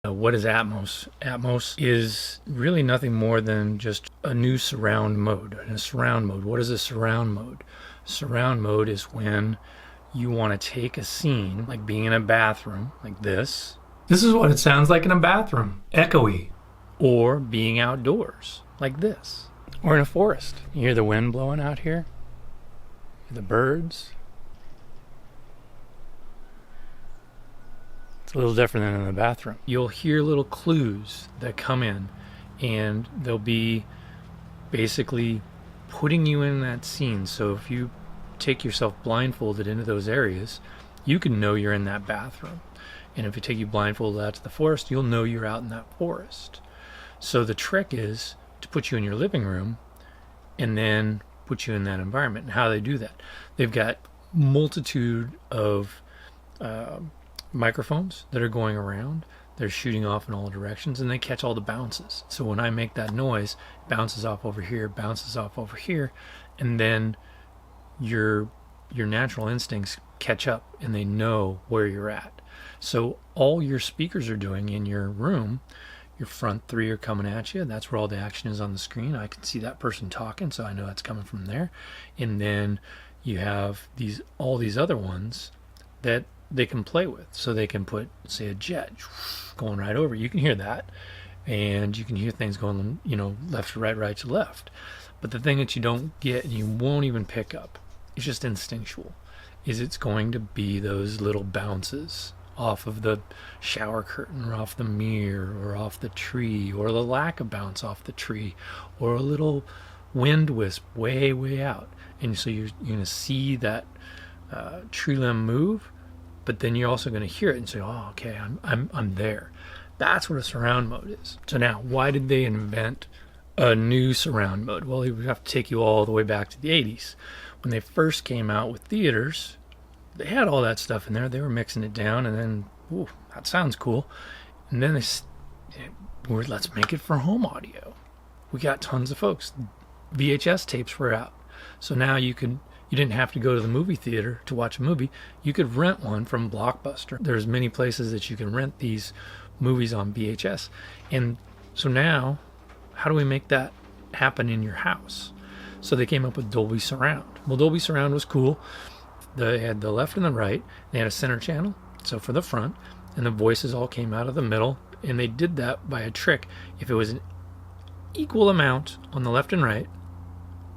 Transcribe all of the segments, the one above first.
What is Atmos? Atmos is really nothing more than just a new surround mode. And a surround mode, what is a surround mode? Surround mode is when you want to take a scene, like being in a bathroom, like this. This is what it sounds like in a bathroom, echoey. Or being outdoors, like this. Or in a forest. You hear the wind blowing out here? The birds. It's a little different than in the bathroom. You'll hear little clues that come in, and they'll be basically putting you in that scene. So if you take yourself blindfolded into those areas, you can know you're in that bathroom. And if you take you blindfolded out to the forest, you'll know you're out in that forest. So the trick is to put you in your living room and then put you in that environment. And how they do that, they've got multitude of microphones that are going around. They're shooting off in all directions, and they catch all the bounces. So when I make that noise, it bounces off over here, bounces off over here, and then your natural instincts catch up and they know where you're at. So all your speakers are doing in your room, your front three are coming at you. That's where all the action is on the screen. I can see that person talking, so I know that's coming from there. And then you have all these other ones that they can play with. So they can put, say, a jet going right over. You can hear that, and you can hear things going, left to right, right to left. But the thing that you don't get and you won't even pick up, it's just instinctual, is it's going to be those little bounces off of the shower curtain or off the mirror or off the tree, or the lack of bounce off the tree, or a little wind wisp way, way out. And so you're going to see that tree limb move, but then you're also going to hear it and say, oh, okay, I'm there. That's what a surround mode is. So now, why did they invent a new surround mode? Well, we have to take you all the way back to the 80s. When they first came out with theaters, they had all that stuff in there. They were mixing it down, and then, ooh, that sounds cool. And then let's make it for home audio. We got tons of folks. VHS tapes were out. So now you didn't have to go to the movie theater to watch a movie. You could rent one from Blockbuster. There's many places that you can rent these movies on VHS. And so now, how do we make that happen in your house? So they came up with Dolby Surround. Well, Dolby Surround was cool. They had the left and the right. They had a center channel, so for the front, and the voices all came out of the middle. And they did that by a trick. If it was an equal amount on the left and right,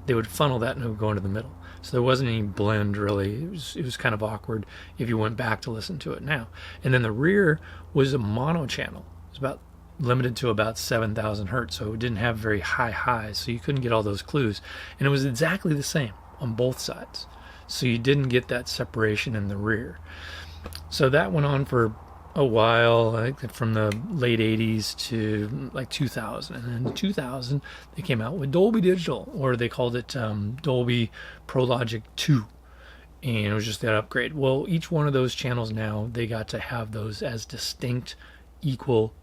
they would funnel that and it would go into the middle. So there wasn't any blend, really. It was kind of awkward if you went back to listen to it now. And then the rear was a mono channel. It was limited to about 7,000 hertz, so it didn't have very high highs, so you couldn't get all those clues. And it was exactly the same on both sides. So you didn't get that separation in the rear. So that went on for a while, I think from the late 80s to like 2000. And then in 2000, they came out with Dolby Digital, or they called it Dolby Pro Logic 2. And it was just that upgrade. Well, each one of those channels now, they got to have those as distinct, equal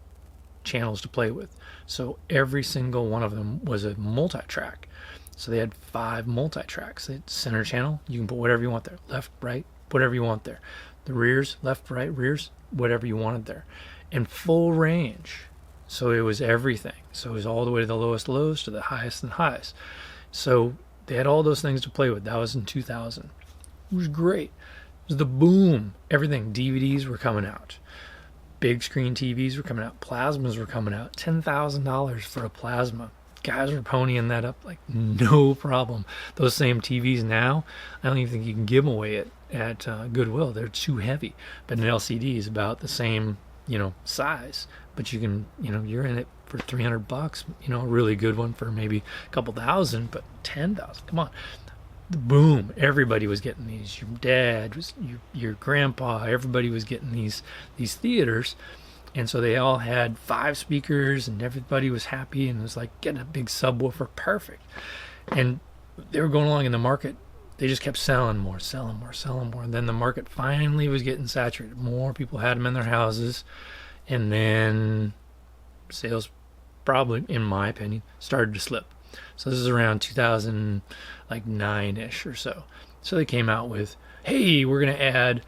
channels to play with. So every single one of them was a multi-track. So they had 5 multi-tracks. The center channel, you can put whatever you want there. Left, right, whatever you want there. The rears, left, right, rears, whatever you wanted there. And full range. So it was everything. So it was all the way to the lowest lows to the highest and highs. So they had all those things to play with. That was in 2000. It was great. It was the boom. Everything. DVDs were coming out. Big screen TVs were coming out. Plasmas were coming out. $10,000 for a plasma. Guys were ponying that up like no problem. Those same TVs now, I don't even think you can give them away at Goodwill. They're too heavy. But an LCD is about the same, size. But you can, you're in it for $300. A really good one for maybe a couple thousand, but 10,000. Come on. The boom. Everybody was getting these. Your dad, your grandpa, everybody was getting these theaters. And so they all had 5 speakers, and everybody was happy, and it was like getting a big subwoofer, perfect. And they were going along in the market. They just kept selling more. And then the market finally was getting saturated. More people had them in their houses. And then sales probably, in my opinion, started to slip. So this is around 2009-ish or so. So they came out with, hey, we're going to add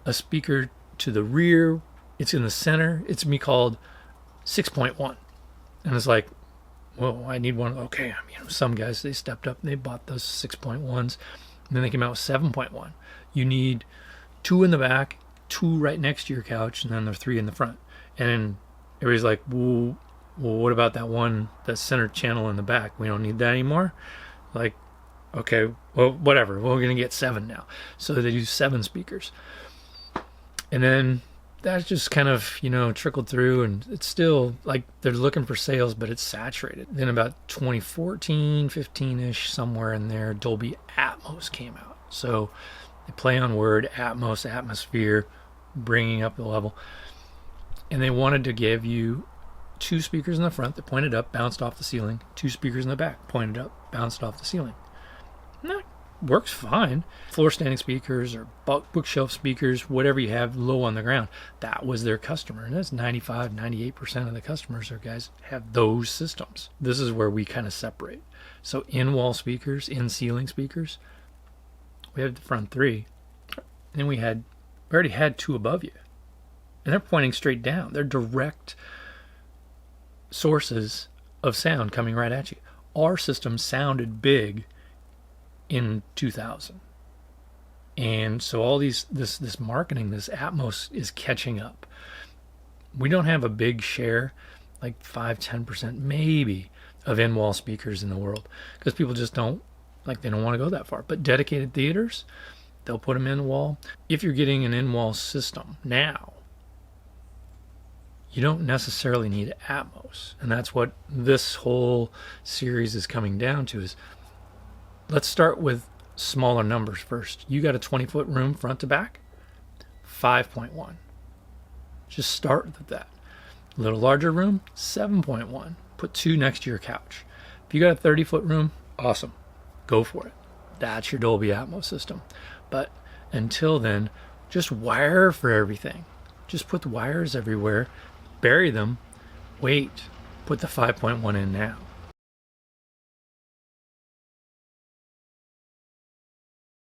a speaker to the rear. It's in the center. It's going to be called 6.1. And it's like, whoa, I need one. Okay, some guys, they stepped up and they bought those 6.1s. And then they came out with 7.1. You need 2 in the back, 2 right next to your couch, and then there are 3 in the front. And everybody's like, well, what about that one, that center channel in the back? We don't need that anymore? Like, okay, well, whatever. We're going to get 7 now. So they do 7 speakers. And then that just kind of, trickled through, and it's still like they're looking for sales, but it's saturated. Then about 2014, 15-ish, somewhere in there, Dolby Atmos came out. So they play on word, Atmos, atmosphere, bringing up the level. And they wanted to give you 2 speakers in the front that pointed up, bounced off the ceiling, 2 speakers in the back, pointed up, bounced off the ceiling. And that works fine. Floor standing speakers or bookshelf speakers, whatever you have low on the ground, that was their customer. And that's 95, 98% of the customers or guys have those systems. This is where we kind of separate. So in-wall speakers, in-ceiling speakers, we have the front 3. And we already had 2 above you. And they're pointing straight down. They're direct sources of sound coming right at you. Our system sounded big in 2000. And so all this marketing, this Atmos is catching up. We don't have a big share, like 5-10% maybe, of in-wall speakers in the world, because people just don't want to go that far. But dedicated theaters, they'll put them in the wall. If you're getting an in-wall system now, you don't necessarily need Atmos. And that's what this whole series is coming down to. Is let's start with smaller numbers first. You got a 20-foot room front to back, 5.1. Just start with that. A little larger room, 7.1. Put 2 next to your couch. If you got a 30-foot room, awesome. Go for it. That's your Dolby Atmos system. But until then, just wire for everything. Just put the wires everywhere. Bury them, wait, put the 5.1 in now.